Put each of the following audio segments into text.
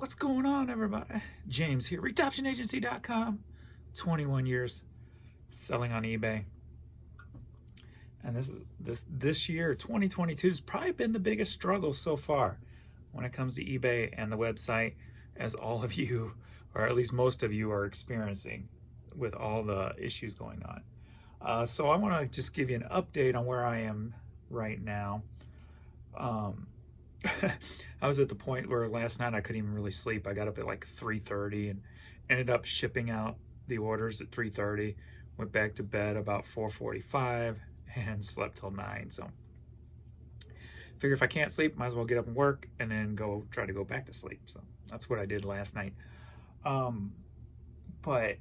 What's going on, everybody? James here, RedOptionAgency.com. 21 years selling on eBay, and this year, 2022, has probably been the biggest struggle so far when it comes to eBay and the website, as all of you, or at least most of you, are experiencing with all the issues going on. So I want to just give you an update on where I am right now. I was at the point where last night I couldn't even really sleep. I got up at like 3:30 and ended up shipping out the orders at 3:30, went back to bed about 4:45 and slept till 9. So figure if I can't sleep, might as well get up and work and then try to go back to sleep. So that's what I did last night. But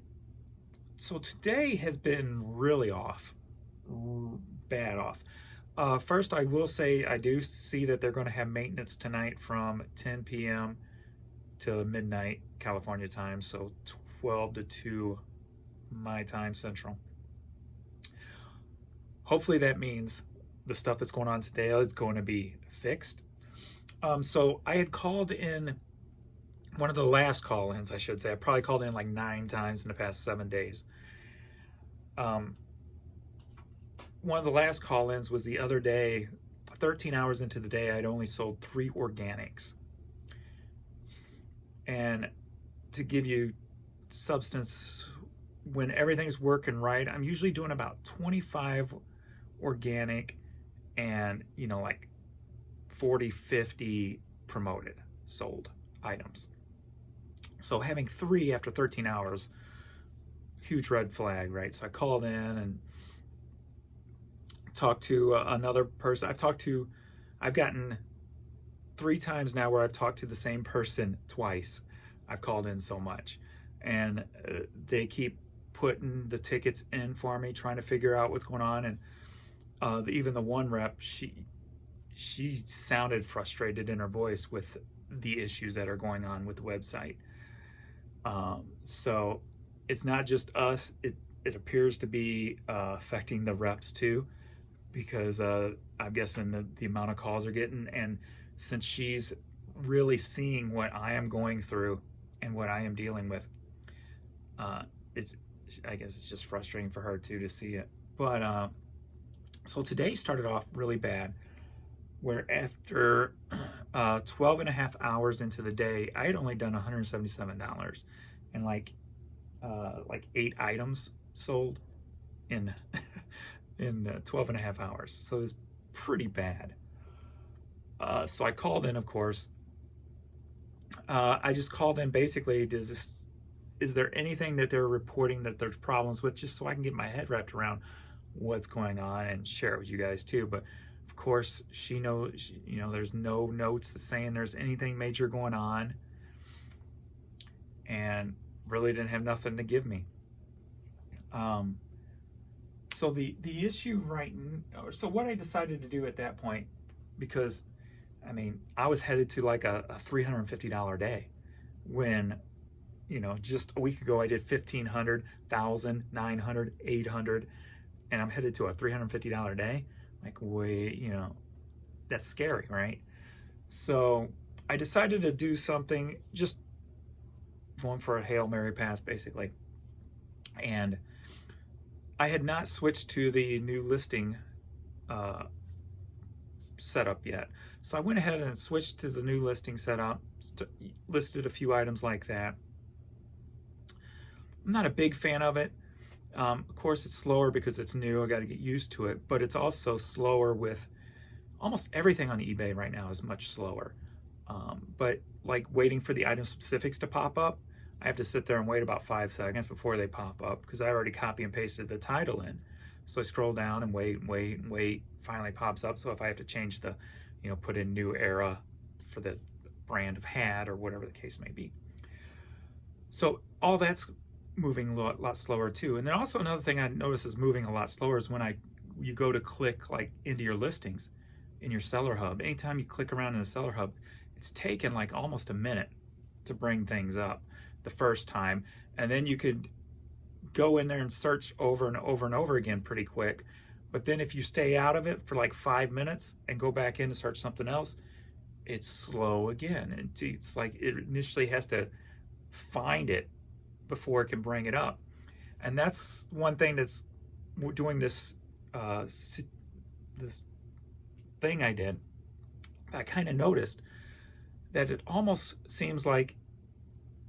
so today has been really off, bad off. First, I will say I do see that they're going to have maintenance tonight from 10 p.m. to midnight California time, so 12 to 2 my time Central. Hopefully that means the stuff that's going on today is going to be fixed. So I had called in one of the last call-ins, I should say. I probably called in like 9 times in the past 7 days. One of the last call-ins was the other day. 13 hours into the day, I'd only sold 3 organics. And to give you substance, when everything's working right, I'm usually doing about 25 organic and, like 40, 50 promoted, sold items. So having 3 after 13 hours, huge red flag, right? So I called in and talked to another person. I've gotten 3 times now where I've talked to the same person twice. I've called in so much, and they keep putting the tickets in for me, trying to figure out what's going on. And even the one rep, she sounded frustrated in her voice with the issues that are going on with the website. So it's not just us. It appears to be affecting the reps too, because I'm guessing the amount of calls they're getting, and since she's really seeing what I am going through and what I am dealing with, I guess it's just frustrating for her too to see it. But so today started off really bad, where after 12 and a half hours into the day, I had only done $177 and like 8 items sold in 12 and a half hours. So it's pretty bad. So I called in, of course. I just called in basically, is there anything that they're reporting that there's problems with, just so I can get my head wrapped around what's going on and share it with you guys too. But of course, she knows, there's no notes saying there's anything major going on, and really didn't have nothing to give me. So the issue so what I decided to do at that point, because I was headed to like a $350 day, when just a week ago I did 1,500, 1,000, 900, 800, and I'm headed to a $350 day. Like, wait, that's scary, right? So I decided to do something, just going for a Hail Mary pass basically. And I had not switched to the new listing setup yet. So I went ahead and switched to the new listing setup, listed a few items like that. I'm not a big fan of it. Of course, it's slower because it's new. I got to get used to it, but it's also slower with almost everything on eBay right now is much slower. But like waiting for the item specifics to pop up, I have to sit there and wait about 5 seconds before they pop up, because I already copy and pasted the title in. So I scroll down and wait, finally pops up. So if I have to change the, put in new era for the brand of hat or whatever the case may be. So all that's moving a lot slower too. And then also another thing I notice is moving a lot slower is when you go to click like into your listings in your seller hub. Anytime you click around in the seller hub, it's taken like almost a minute to bring things up the first time, and then you could go in there and search over and over and over again pretty quick. But then if you stay out of it for like 5 minutes and go back in to search something else, it's slow again. And it's like it initially has to find it before it can bring it up. And that's one thing that's doing this this thing I did. I kind of noticed that it almost seems like,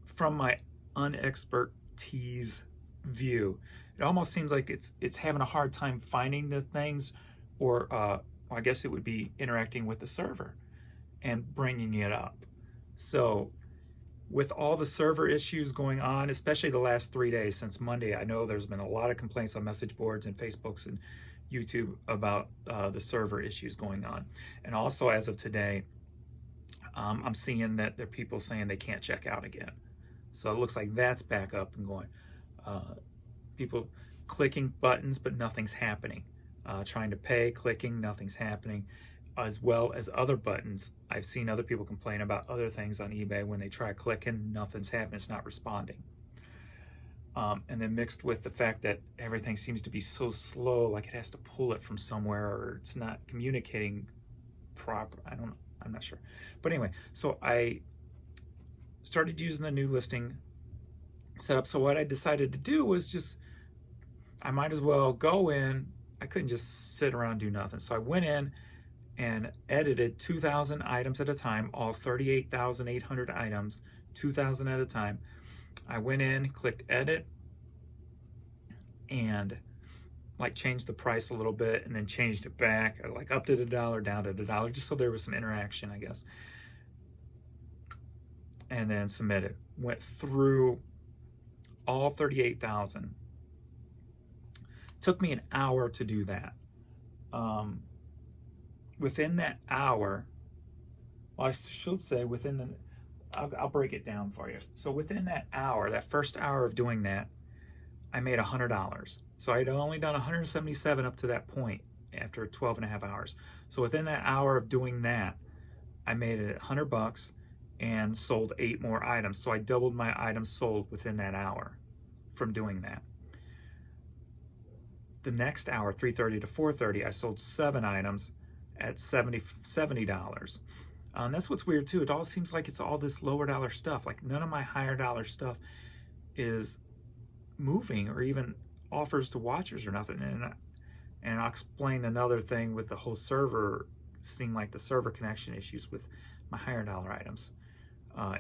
from my unexpertise view, it almost seems like it's having a hard time finding the things, or I guess it would be interacting with the server and bringing it up. So with all the server issues going on, especially the last 3 days since Monday, I know there's been a lot of complaints on message boards and Facebooks and YouTube about the server issues going on. And also, as of today, I'm seeing that there are people saying they can't check out again. So it looks like that's back up and going. People clicking buttons, but nothing's happening. Trying to pay, clicking, nothing's happening. As well as other buttons. I've seen other people complain about other things on eBay. When they try clicking, nothing's happening. It's not responding. And then mixed with the fact that everything seems to be so slow, like it has to pull it from somewhere, or it's not communicating proper. I don't know. I'm not sure. But anyway, so I started using the new listing setup. So what I decided to do was just, I might as well go in. I couldn't just sit around and do nothing. So I went in and edited 2,000 items at a time, all 38,800 items, 2,000 at a time. I went in, clicked edit, and like changed the price a little bit, and then changed it back. I like upped it $1, down to $1, just so there was some interaction, I guess. And then submitted. Went through all 38,000. Took me an hour to do that. Within that hour, well, I should say within the, I'll break it down for you. So within that hour, that first hour of doing that, I made $100. So I'd only done 177 up to that point after 12 and a half hours. So within that hour of doing that, I made it $100 and sold 8 more items. So I doubled my items sold within that hour from doing that. The next hour, 3:30 to 4:30, I sold 7 items at $70. That's what's weird too. It all seems like it's all this lower dollar stuff. Like none of my higher dollar stuff is moving or even offers to watchers or nothing. And I'll explain another thing with the whole server, seeing like the server connection issues with my higher dollar items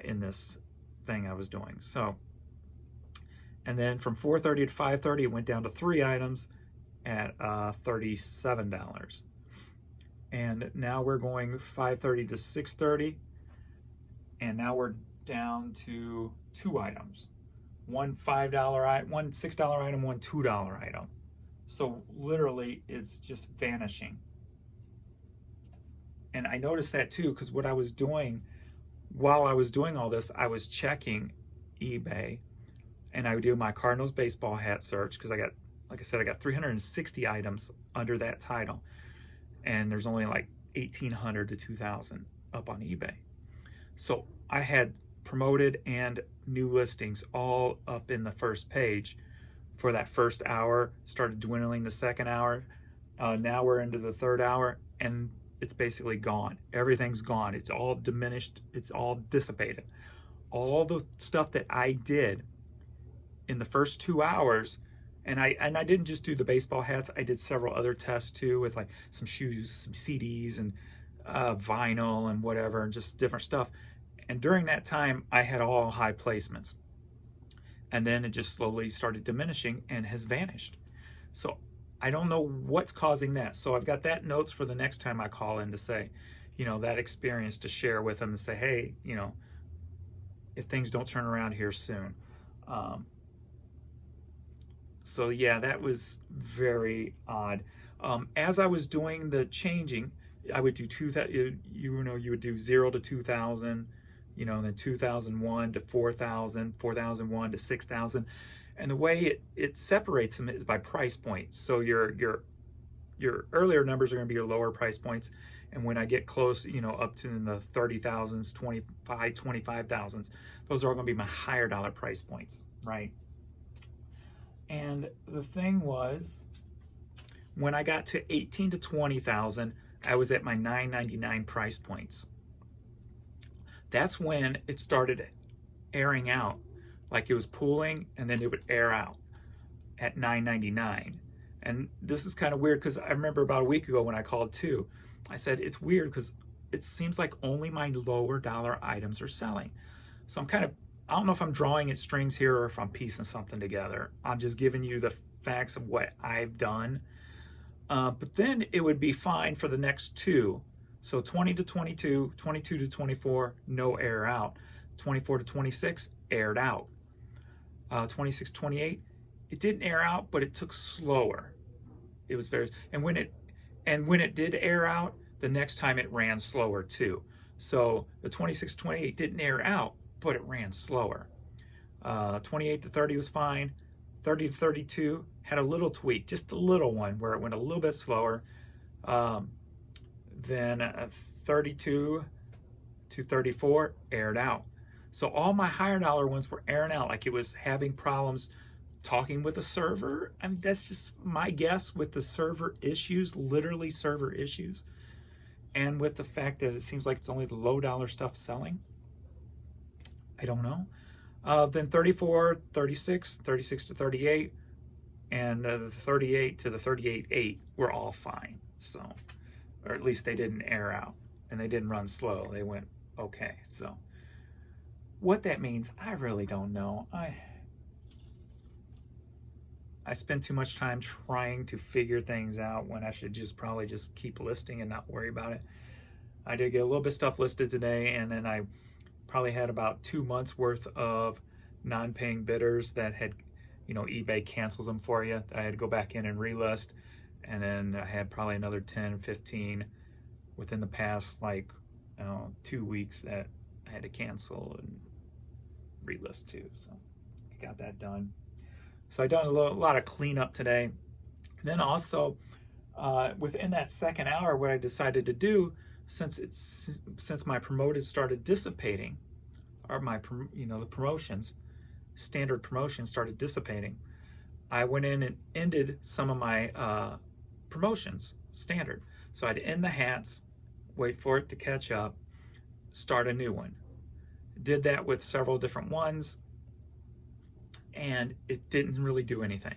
in this thing I was doing. So, and then from 4:30 to 5:30, it went down to 3 items at $37. And now we're going 5:30 to 6:30, and now we're down to 2 items. One $5 item, one $6 item, one $2 item. So literally it's just vanishing. And I noticed that too, because what I was doing while I was doing all this, I was checking eBay, and I would do my Cardinals baseball hat search, because I got, like I said, I got 360 items under that title. And there's only like 1,800 to 2,000 up on eBay. So I had promoted and new listings all up in the first page for that first hour, started dwindling the second hour. Now we're into the third hour, and it's basically gone. Everything's gone. It's all diminished. It's all dissipated. All the stuff that I did in the first 2 hours, and I didn't just do the baseball hats. I did several other tests too, with like some shoes, some CDs, and vinyl and whatever, and just different stuff. And during that time, I had all high placements. And then it just slowly started diminishing and has vanished. So I don't know what's causing that. So I've got that notes for the next time I call in to say, you know, that experience to share with them and say, hey, you know, if things don't turn around here soon. So yeah, that was very odd. As I was doing the changing, I would do 2,000, you would do 0 to 2,000, you know, and then 2001 to 4,000, 4001 to 6,000. And the way it separates them is by price point. So your earlier numbers are going to be your lower price points. And when I get close, you know, up to the 30,000s, 25,000s, those are all going to be my higher dollar price points, right? And the thing was, when I got to 18 to 20,000, I was at my $9.99 price points. That's when it started airing out, like it was pooling and then it would air out at 9.99. And this is kind of weird because I remember about a week ago when I called too, I said it's weird because it seems like only my lower dollar items are selling. So I don't know if I'm drawing at strings here or if I'm piecing something together. I'm just giving you the facts of what I've done. But then it would be fine for the next two. So 20 to 22, 22 to 24, no air out. 24 to 26, aired out. 26, 28, it didn't air out, but it took slower. It was and when it did air out, the next time it ran slower too. So the 26, 28 didn't air out, but it ran slower. 28 to 30 was fine. 30 to 32 had a little tweak, just a little one where it went a little bit slower. Then 32 to 34 aired out. So all my higher dollar ones were airing out, like it was having problems talking with the server. I mean, that's just my guess with the server issues, literally server issues. And with the fact that it seems like it's only the low dollar stuff selling. I don't know. Then 34, 36, 36 to 38, and the 38 to the 38.8 were all fine. So, or at least they didn't air out and they didn't run slow. They went okay. So what that means, I really don't know. I spend too much time trying to figure things out when I should probably just keep listing and not worry about it. I did get a little bit of stuff listed today, and then I probably had about 2 months worth of non-paying bidders that had, eBay cancels them for you. I had to go back in and relist, and then I had probably another 10, 15 within the past 2 weeks that I had to cancel and relist too. So I got that done. So I done a lot of cleanup today. Then also within that second hour, what I decided to do, since my promoted started dissipating, or the promotions, standard promotions started dissipating, I went in and ended some of my promotions standard. So I'd end the hats, wait for it to catch up, start a new one. Did that with several different ones, and it didn't really do anything.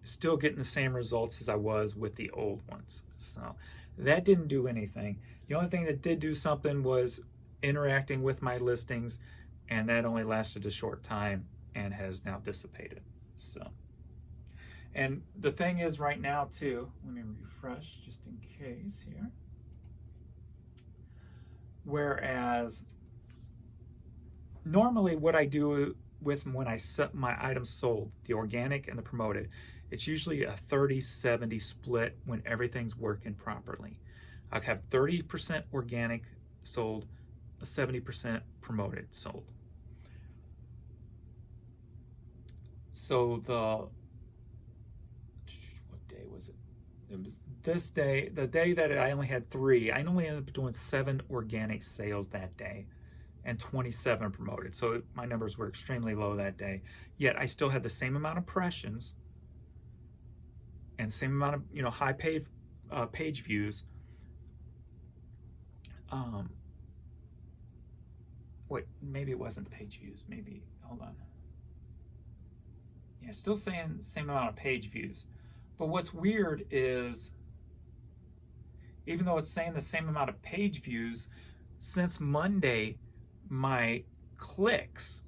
Still getting the same results as I was with the old ones. So that didn't do anything. The only thing that did do something was interacting with my listings, and that only lasted a short time and has now dissipated. So, and the thing is right now too, let me refresh just in case here. Whereas normally what I do with when I set my items sold, the organic and the promoted, it's usually a 30-70 split when everything's working properly. I have 30% organic sold, a 70% promoted sold. So what day was it? It was this day, the day that I only had 3, I only ended up doing 7 organic sales that day and 27 promoted. So my numbers were extremely low that day. Yet I still had the same amount of impressions and same amount of high page views. Wait, maybe it wasn't the page views. Maybe, hold on. Yeah, still saying the same amount of page views. But what's weird is, even though it's saying the same amount of page views, since Monday, my clicks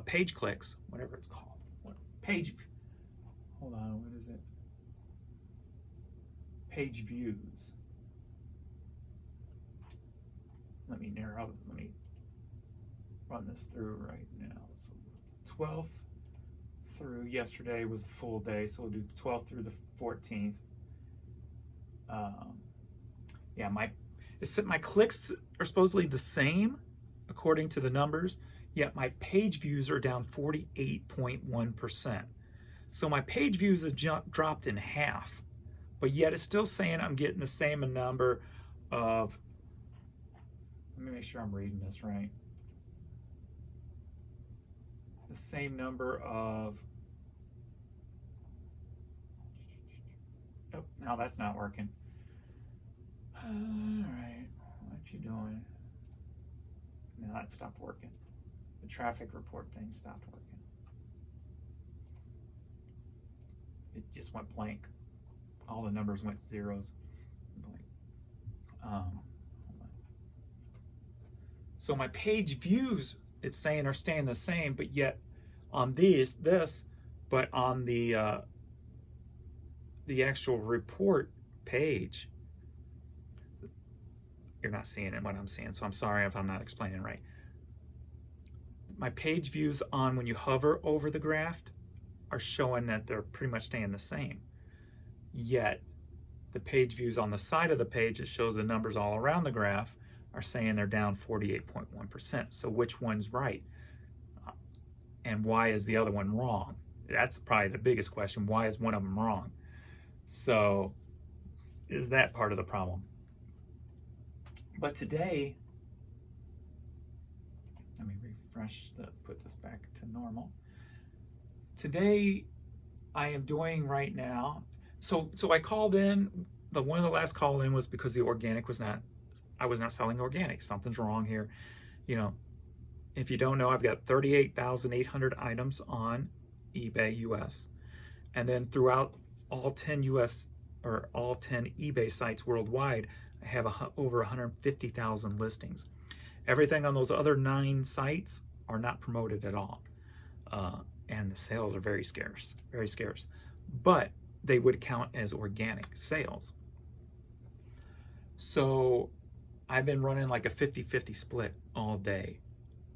page clicks, whatever it's called. Hold on, what is it? Page views. Let me run this through right now. So 12th through yesterday was a full day, so we'll do the 12th through the 14th. My clicks are supposedly the same according to the numbers, yet my page views are down 48.1%. So my page views have dropped in half, but yet it's still saying I'm getting the same number of, let me make sure I'm reading this right. The same number of, oh, now that's not working. All right, if you're doing, now it stopped working. The traffic report thing stopped working. It just went blank. All the numbers went zeros. Blank. Hold on. So my page views, it's saying are staying the same, but yet on but on the actual report page, you're not seeing it what I'm seeing. So I'm sorry if I'm not explaining right. My page views on when you hover over the graph are showing that they're pretty much staying the same. Yet the page views on the side of the page that shows the numbers all around the graph are saying they're down 48.1%. So which one's right? And why is the other one wrong? That's probably the biggest question. Why is one of them wrong? So is that part of the problem? But today, let me refresh put this back to normal. Today, I am doing right now. So I called in. One of the last call in was because the organic I was not selling organic. Something's wrong here. You know, if you don't know, I've got 38,800 items on eBay US, and then throughout all 10 US or all 10 eBay sites worldwide, I have over 150,000 listings. Everything on those other 9 sites are not promoted at all. And the sales are very scarce, but they would count as organic sales. So I've been running like a 50-50 split all day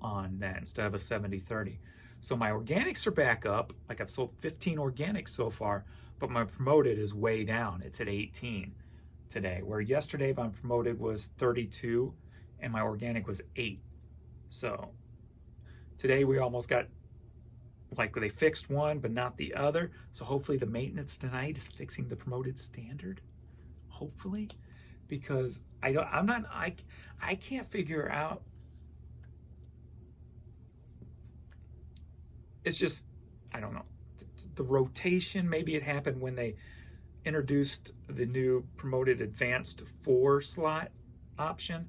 on that instead of a 70-30. So my organics are back up. Like I've sold 15 organics so far, but my promoted is way down. It's at 18 today, where yesterday my promoted was 32 and my organic was 8. So today we almost got, like they fixed one but not the other. So hopefully the maintenance tonight is fixing the promoted standard. Hopefully, because I can't figure out. It's just, I don't know. The rotation, maybe it happened when they introduced the new promoted advanced 4 slot option,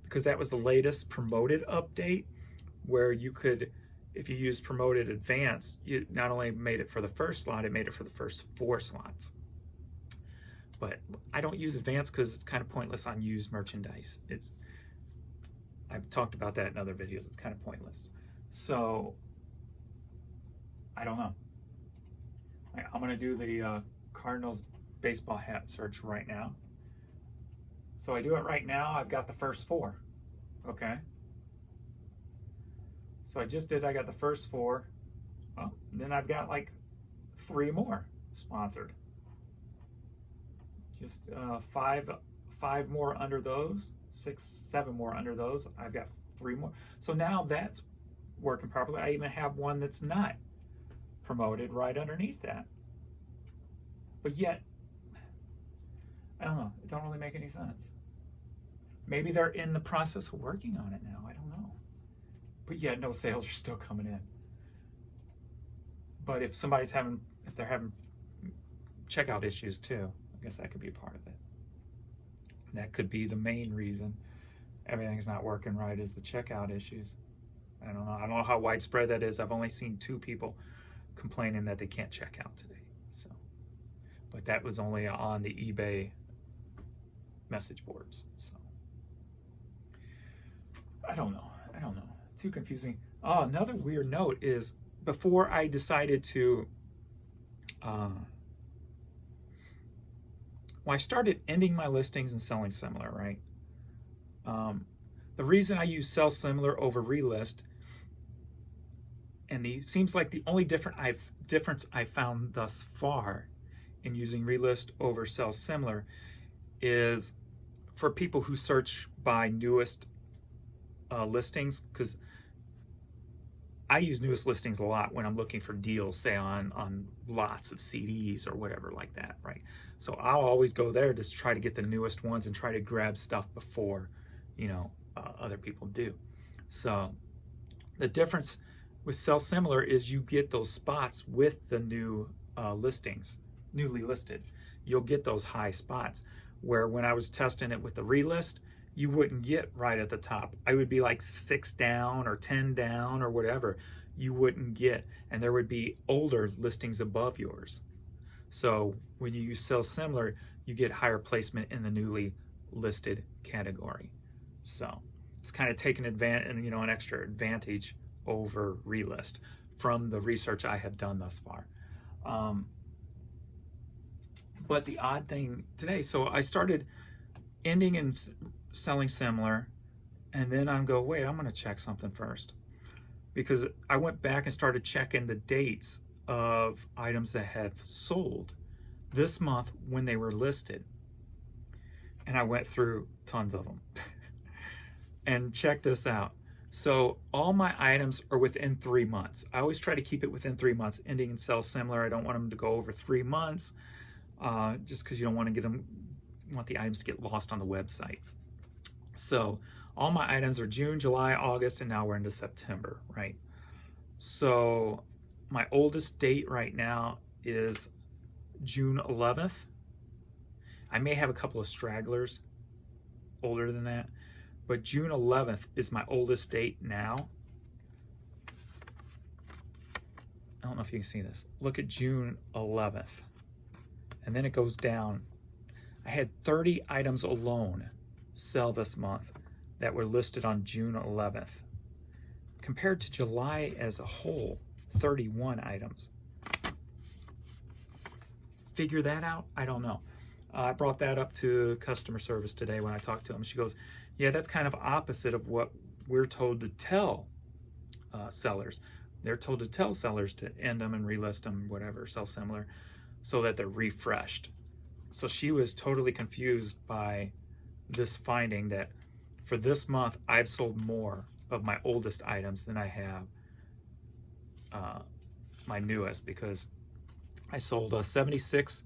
because that was the latest promoted update where you could, if you used promoted advanced, you not only made it for the first slot, it made it for the first 4 slots. But I don't use advanced because it's kind of pointless on used merchandise. I've talked about that in other videos. It's kind of pointless. So I don't know. I'm going to do the Cardinals baseball hat search right now. So I do it right now. I've got the first 4. Okay. So I got the first 4. Well, then I've got like 3 more sponsored. Just 5 more under those, 6, 7 more under those. I've got 3 more. So now that's working properly. I even have one that's not promoted right underneath that. But yet, I don't know. It don't really make any sense. Maybe they're in the process of working on it now. I don't know. But yet, no sales are still coming in. But if they're having checkout issues too, I guess that could be a part of it. That could be the main reason everything's not working right, is the checkout issues. I don't know how widespread that is. I've only seen 2 people complaining that they can't check out today. So, but that was only on the eBay message boards. So I don't know. Too confusing. Oh, another weird note is before I decided to I started ending my listings and selling similar, right? The reason I use sell similar over relist, and seems like the only difference I found thus far in using relist over sell similar is for people who search by newest listings, because I use newest listings a lot when I'm looking for deals, say on lots of CDs or whatever like that, right? So I'll always go there to try to get the newest ones and try to grab stuff before, other people do. So the difference with sell similar is you get those spots with the new listings, newly listed. You'll get those high spots, where when I was testing it with the relist, you wouldn't get right at the top. I would be like 6 down or 10 down or whatever. You wouldn't get, and there would be older listings above yours. So when you use sell similar, you get higher placement in the newly listed category. So it's kind of taking advantage, an extra advantage over relist from the research I have done thus far. But the odd thing today, so I started ending and selling similar, and then I'm wait, I'm going to check something first, because I went back and started checking the dates of items that have sold this month when they were listed, and I went through tons of them. And check this out. So all my items are within 3 months. I always try to keep it within 3 months, ending and sell similar. I don't want them to go over 3 months, just because you don't want the items to get lost on the website. So all my items are June, July, August, and now we're into September, right? So my oldest date right now is June 11th. I may have a couple of stragglers older than that, but June 11th is my oldest date now. I don't know if you can see this. Look at June 11th. And then it goes down. I had 30 items alone sell this month that were listed on June 11th. Compared to July as a whole, 31 items. Figure that out? I don't know. I brought that up to customer service today when I talked to them. She goes, yeah, that's kind of opposite of what we're told to tell sellers. They're told to tell sellers to end them and relist them, whatever, sell similar, so that they're refreshed. So she was totally confused by this finding that for this month, I've sold more of my oldest items than I have my newest, because I sold 76.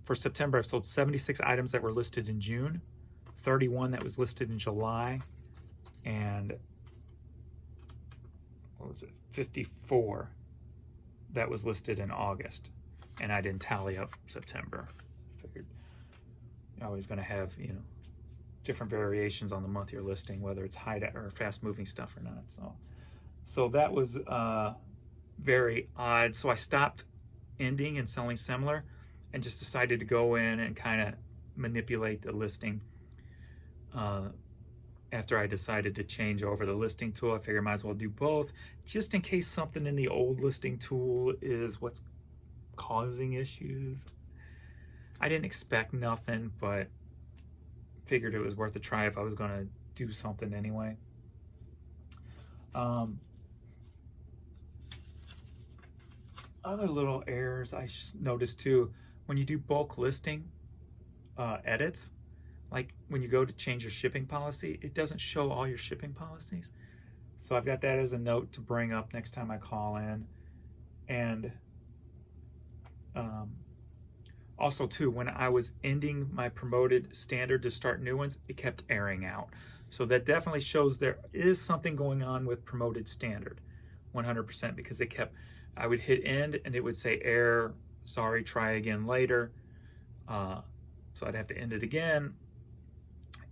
For September, I've sold 76 items that were listed in June, 31 that was listed in July, and 54 that was listed in August. And I didn't tally up September. Figured you're always going to have, different variations on the month you're listing, whether it's high or fast moving stuff or not. So that was very odd. So I stopped ending and selling similar and just decided to go in and kind of manipulate the listing. After I decided to change over the listing tool, I figured I might as well do both, just in case something in the old listing tool is what's causing issues. I didn't expect nothing, but figured it was worth a try if I was going to do something anyway. Other little errors I noticed too, when you do bulk listing edits, like when you go to change your shipping policy, it doesn't show all your shipping policies. So I've got that as a note to bring up next time I call in. And also too, when I was ending my promoted standard to start new ones, it kept airing out. So that definitely shows there is something going on with promoted standard, 100%, because I would hit end and it would say error, sorry, try again later. So I'd have to end it again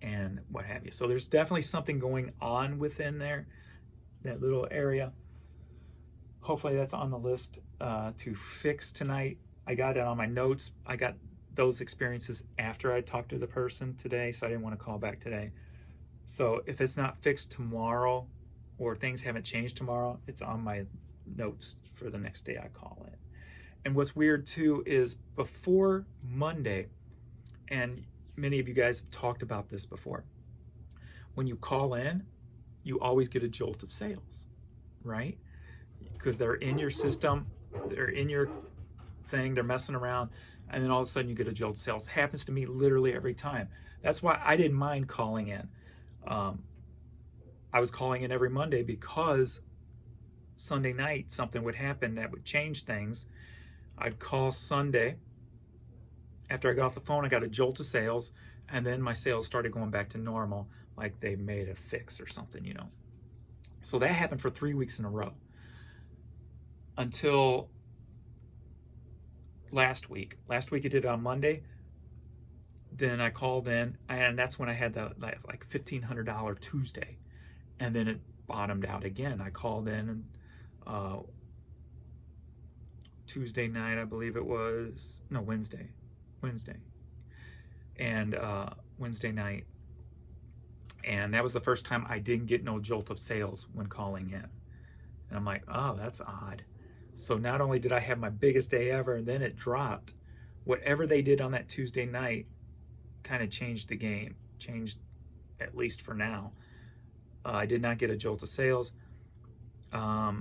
and what have you. So there's definitely something going on within there, that little area. Hopefully that's on the list to fix tonight. I got it on my notes. I got those experiences after I talked to the person today, so I didn't want to call back today. So if it's not fixed tomorrow or things haven't changed tomorrow, it's on my notes for the next day I call in. And what's weird too is before Monday, and many of you guys have talked about this before, when you call in, you always get a jolt of sales, right? Because they're in your system, they're in your thing, they're messing around, and then all of a sudden you get a jolt of sales. It happens to me literally every time. That's why I didn't mind calling in. I was calling in every Monday because Sunday night something would happen that would change things. I'd call Sunday. After I got off the phone, I got a jolt of sales, and then my sales started going back to normal, like they made a fix or something, So that happened for 3 weeks in a row. Until last week. Last week I did it on Monday. then I called in, and that's when I had the like $1,500 Tuesday, and then it bottomed out again. I called in and Tuesday night, I believe it was, no, Wednesday, and Wednesday night, and that was the first time I didn't get no jolt of sales when calling in, and I'm like, oh, that's odd. So not only did I have my biggest day ever, and then it dropped. Whatever they did on that Tuesday night kind of changed the game, changed at least for now. I did not get a jolt of sales. I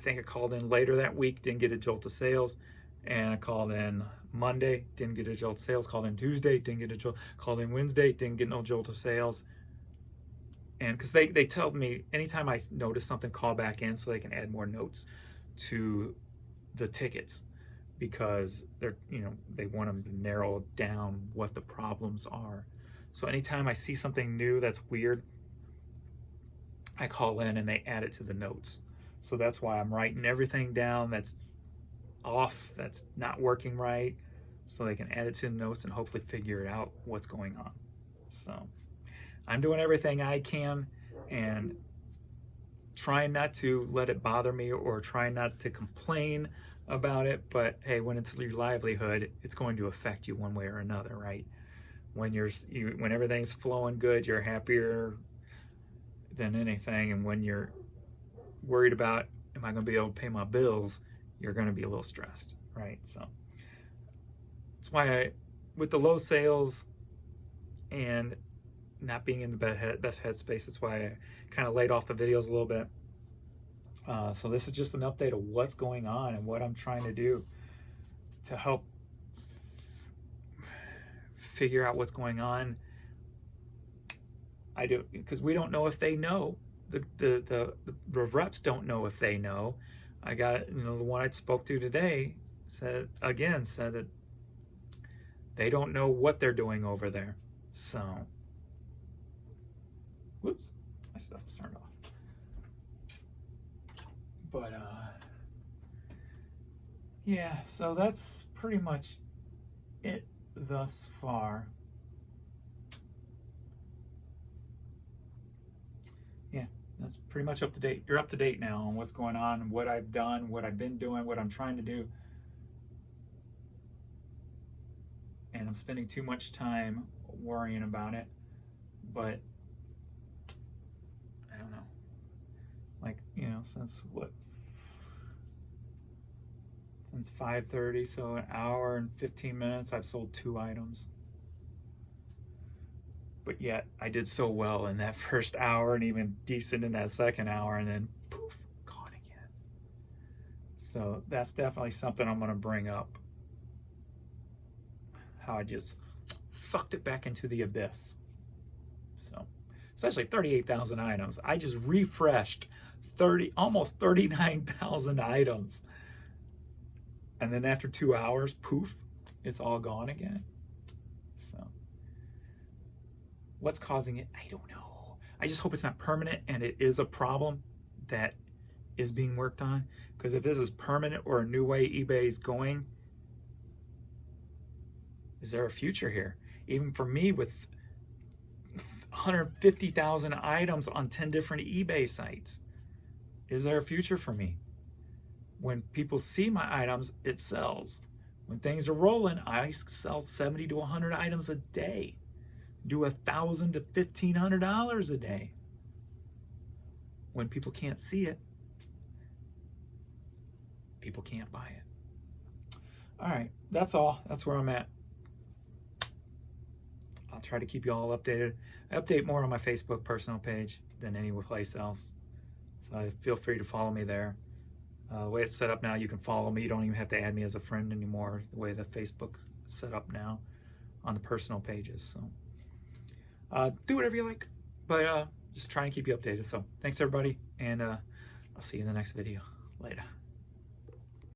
think I called in later that week, didn't get a jolt of sales. And I called in Monday, didn't get a jolt of sales. Called in Tuesday, didn't get a jolt. Called in Wednesday, didn't get no jolt of sales. And because they tell me anytime I notice something, call back in so they can add more notes to the tickets, because they're, they want them to narrow down what the problems are. So anytime I see something new that's weird, I call in and they add it to the notes. So that's why I'm writing everything down that's off, that's not working right, so they can add it to the notes and hopefully figure out what's going on. So I'm doing everything I can and trying not to let it bother me or trying not to complain about it. But hey, when it's your livelihood, it's going to affect you one way or another, right? When when everything's flowing good, you're happier than anything, and when you're worried about, am I going to be able to pay my bills, you're going to be a little stressed, right? So that's why with the low sales and not being in the best headspace, that's why I kind of laid off the videos a little bit. So this is just an update of what's going on and what I'm trying to do to help figure out what's going on. I do, because we don't know if they know. The reps don't know if they know. I got, the one I spoke to today said that they don't know what they're doing over there. So, whoops, my stuff was turned off. But yeah, so that's pretty much it thus far. Yeah, that's pretty much up to date. You're up to date now on what's going on, what I've done, what I've been doing, what I'm trying to do. And I'm spending too much time worrying about it. But I don't know. Like, since what? Since 5:30, so an hour and 15 minutes, I've sold 2 items. But yet I did so well in that first hour and even decent in that second hour, and then poof, gone again. So that's definitely something I'm going to bring up. How I just sucked it back into the abyss. So, especially 38,000 items. I just refreshed almost 39,000 items. And then after 2 hours, poof, it's all gone again. So what's causing it? I don't know. I just hope it's not permanent and it is a problem that is being worked on. Because if this is permanent or a new way eBay is going, is there a future here? Even for me with 150,000 items on 10 different eBay sites, is there a future for me? When people see my items, it sells. When things are rolling, I sell 70 to 100 items a day. Do $1,000 to $1,500 a day. When people can't see it, people can't buy it. All right, that's all. That's where I'm at. I'll try to keep you all updated. I update more on my Facebook personal page than any place else. So feel free to follow me there. The way it's set up now, you can follow me. You don't even have to add me as a friend anymore, the way that Facebook's set up now on the personal pages. So do whatever you like, but just try and keep you updated. So thanks, everybody, and I'll see you in the next video. Later.